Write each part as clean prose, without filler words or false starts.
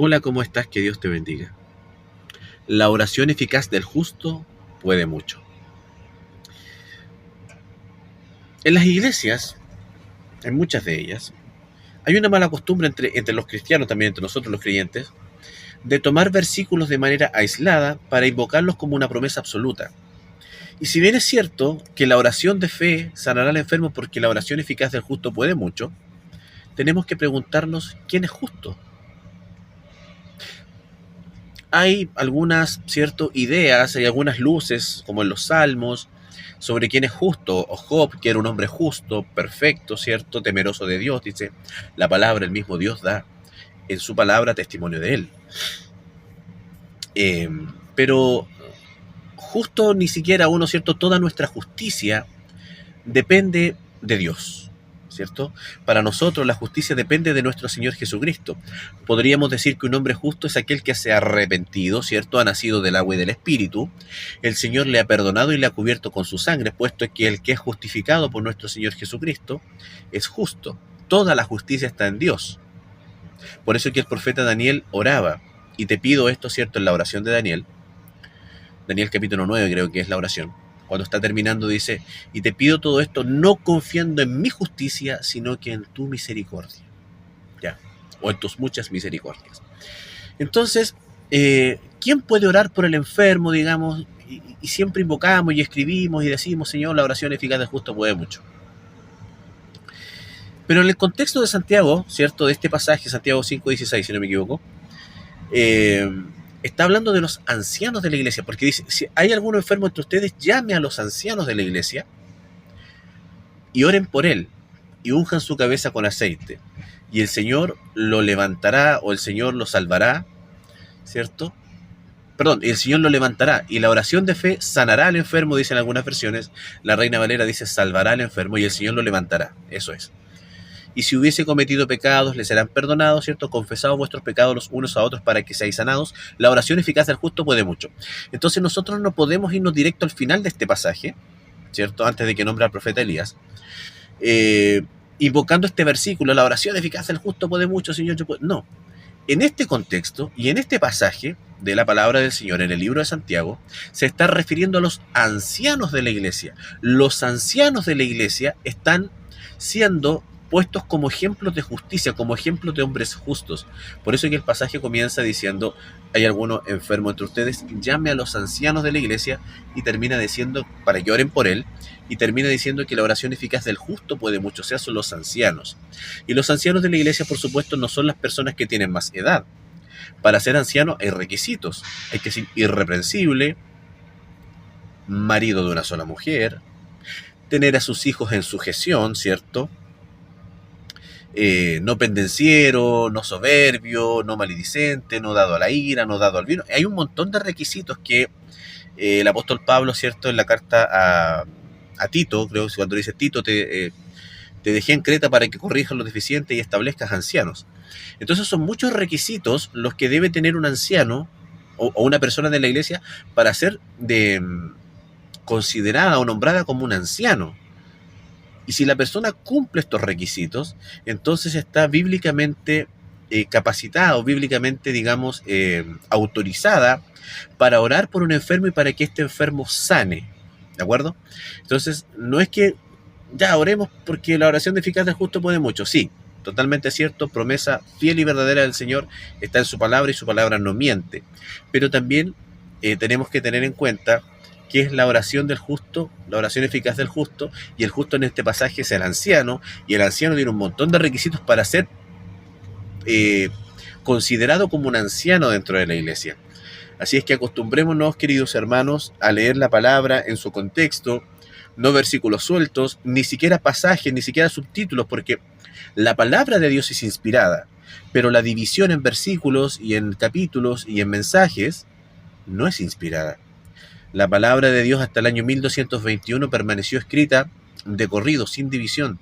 Hola, ¿cómo estás? Que Dios te bendiga. La oración eficaz del justo puede mucho. En las iglesias, en muchas de ellas, hay una mala costumbre entre los cristianos, también entre nosotros los creyentes, de tomar versículos de manera aislada para invocarlos como una promesa absoluta. Y si bien es cierto que la oración de fe sanará al enfermo porque la oración eficaz del justo puede mucho, tenemos que preguntarnos quién es justo. Hay algunas ideas, hay algunas luces, como en los Salmos, sobre quién es justo, o Job, que era un hombre justo, perfecto, ¿cierto? Temeroso de Dios, dice la palabra, el mismo Dios da en su palabra testimonio de él. Eh, pero justo ni siquiera uno, ¿cierto? Toda nuestra justicia depende de Dios, ¿cierto? Para nosotros la justicia depende de nuestro Señor Jesucristo. Podríamos decir que un hombre justo es aquel que se ha arrepentido, ¿cierto? Ha nacido del agua y del Espíritu. El Señor le ha perdonado y le ha cubierto con su sangre, puesto que el que es justificado por nuestro Señor Jesucristo es justo. Toda la justicia está en Dios. Por eso que el profeta Daniel oraba, y te pido esto, ¿cierto? En la oración de Daniel, Daniel capítulo 9 creo que es la oración, cuando está terminando dice, y te pido todo esto no confiando en mi justicia, sino que en tu misericordia, ya, o en tus muchas misericordias. Entonces, ¿quién puede orar por el enfermo, digamos? Y siempre invocamos y escribimos y decimos, Señor, la oración eficaz del justo puede mucho. Pero en el contexto de Santiago, ¿cierto? De este pasaje, Santiago 5:16, si no me equivoco, está hablando de los ancianos de la iglesia, porque dice, si hay alguno enfermo entre ustedes, llame a los ancianos de la iglesia y oren por él, y unjan su cabeza con aceite, y el Señor lo levantará, o el Señor lo salvará, ¿cierto? Perdón, el Señor lo levantará, y la oración de fe sanará al enfermo, dicen algunas versiones. La Reina Valera dice, salvará al enfermo, y el Señor lo levantará, eso es. Y si hubiese cometido pecados, les serán perdonados, ¿cierto? Confesados vuestros pecados los unos a otros para que seáis sanados. La oración eficaz del justo puede mucho. Entonces nosotros no podemos irnos directo al final de este pasaje, ¿cierto? Antes de que nombre al profeta Elías. Invocando este versículo, la oración eficaz del justo puede mucho, Señor. No. En este contexto y en este pasaje de la palabra del Señor en el libro de Santiago, se está refiriendo a los ancianos de la iglesia. Los ancianos de la iglesia están siendo puestos como ejemplos de justicia, como ejemplos de hombres justos. Por eso que el pasaje comienza diciendo, hay alguno enfermo entre ustedes, llame a los ancianos de la iglesia, y termina diciendo, para que oren por él, y termina diciendo que la oración eficaz del justo puede mucho, o sea, son los ancianos. Y los ancianos de la iglesia, por supuesto, no son las personas que tienen más edad. Para ser anciano hay requisitos. Hay que ser irreprensible, marido de una sola mujer, tener a sus hijos en sujeción, ¿cierto? No pendenciero, no soberbio, no maledicente, no dado a la ira, no dado al vino. Hay un montón de requisitos que el apóstol Pablo, ¿cierto? En la carta a Tito, creo que cuando dice Tito, te dejé en Creta para que corrijas los deficientes y establezcas ancianos. Entonces son muchos requisitos los que debe tener un anciano o una persona de la iglesia para ser considerada o nombrada como un anciano. Y si la persona cumple estos requisitos, entonces está bíblicamente capacitada o bíblicamente, digamos, autorizada para orar por un enfermo y para que este enfermo sane. ¿De acuerdo? Entonces, no es que ya oremos porque la oración eficaz del justo puede mucho. Sí, totalmente cierto, promesa fiel y verdadera del Señor está en su palabra y su palabra no miente. Pero también tenemos que tener en cuenta que es la oración del justo, la oración eficaz del justo, y el justo en este pasaje es el anciano, y el anciano tiene un montón de requisitos para ser considerado como un anciano dentro de la iglesia. Así es que acostumbrémonos, queridos hermanos, a leer la palabra en su contexto, no versículos sueltos, ni siquiera pasajes, ni siquiera subtítulos, porque la palabra de Dios es inspirada, pero la división en versículos y en capítulos y en mensajes no es inspirada. La palabra de Dios hasta el año 1221 permaneció escrita de corrido, sin división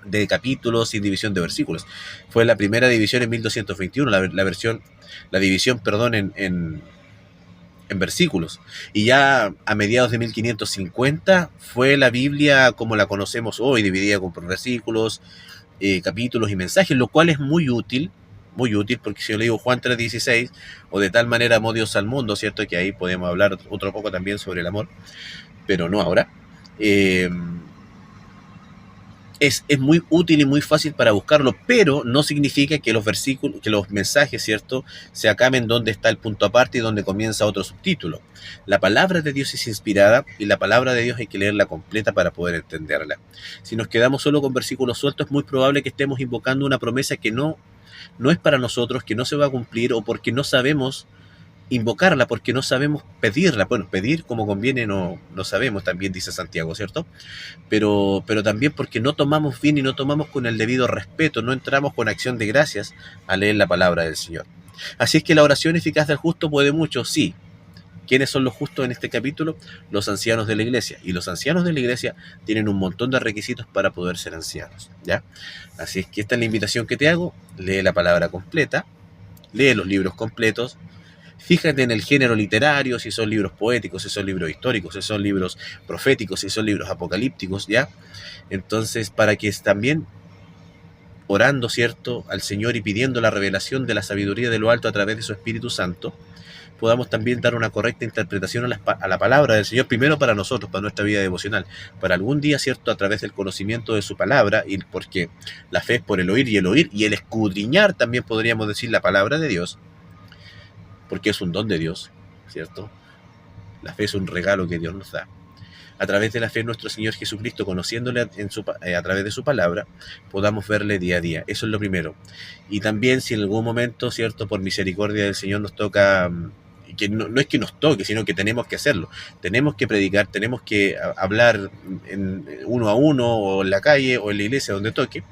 de capítulos, sin división de versículos. Fue la primera división en 1221, la división en versículos. Y ya a mediados de 1550 fue la Biblia como la conocemos hoy, dividida por versículos, capítulos y mensajes, lo cual es muy útil, muy útil, porque si yo le digo Juan 3:16, o de tal manera amó Dios al mundo, ¿cierto? Que ahí podemos hablar otro poco también sobre el amor, pero no ahora. Eh, es muy útil y muy fácil para buscarlo, pero no significa que los versículos, que los mensajes, ¿cierto?, se acaben donde está el punto aparte y donde comienza otro subtítulo. La palabra de Dios es inspirada y la palabra de Dios hay que leerla completa para poder entenderla. Si nos quedamos solo con versículos sueltos, es muy probable que estemos invocando una promesa que no es para nosotros, que no se va a cumplir, o porque no sabemos invocarla, porque no sabemos pedirla. Bueno, pedir como conviene no sabemos, también dice Santiago, ¿cierto? Pero también porque no tomamos bien y no tomamos con el debido respeto, no entramos con acción de gracias a leer la palabra del Señor. Así es que la oración eficaz del justo puede mucho, sí. ¿Quiénes son los justos en este capítulo? Los ancianos de la iglesia. Y los ancianos de la iglesia tienen un montón de requisitos para poder ser ancianos, ¿ya? Así es que esta es la invitación que te hago. Lee la palabra completa, lee los libros completos, fíjate en el género literario, si son libros poéticos, si son libros históricos, si son libros proféticos, si son libros apocalípticos, ¿ya? Entonces, para que también orando, ¿cierto?, al Señor y pidiendo la revelación de la sabiduría de lo alto a través de su Espíritu Santo, podamos también dar una correcta interpretación a la palabra del Señor, primero para nosotros, para nuestra vida devocional, para algún día, ¿cierto?, a través del conocimiento de su palabra, y porque la fe es por el oír y el escudriñar, también podríamos decir, la palabra de Dios, porque es un don de Dios, ¿cierto? La fe es un regalo que Dios nos da. A través de la fe en nuestro Señor Jesucristo, conociéndole a través de su palabra, podamos verle día a día. Eso es lo primero. Y también, si en algún momento, ¿cierto?, por misericordia del Señor nos toca, que no es que nos toque, sino que tenemos que hacerlo. Tenemos que predicar, tenemos que hablar uno a uno, o en la calle, o en la iglesia, donde toque.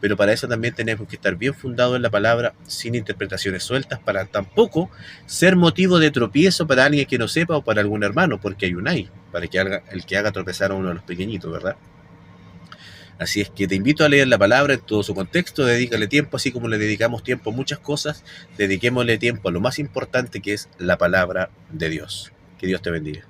Pero para eso también tenemos que estar bien fundados en la palabra, sin interpretaciones sueltas, para tampoco ser motivo de tropiezo para alguien que no sepa o para algún hermano, porque hay un ay, para que el que haga tropezar a uno de los pequeñitos, ¿verdad? Así es que te invito a leer la palabra en todo su contexto, dedícale tiempo, así como le dedicamos tiempo a muchas cosas, dediquémosle tiempo a lo más importante, que es la palabra de Dios. Que Dios te bendiga.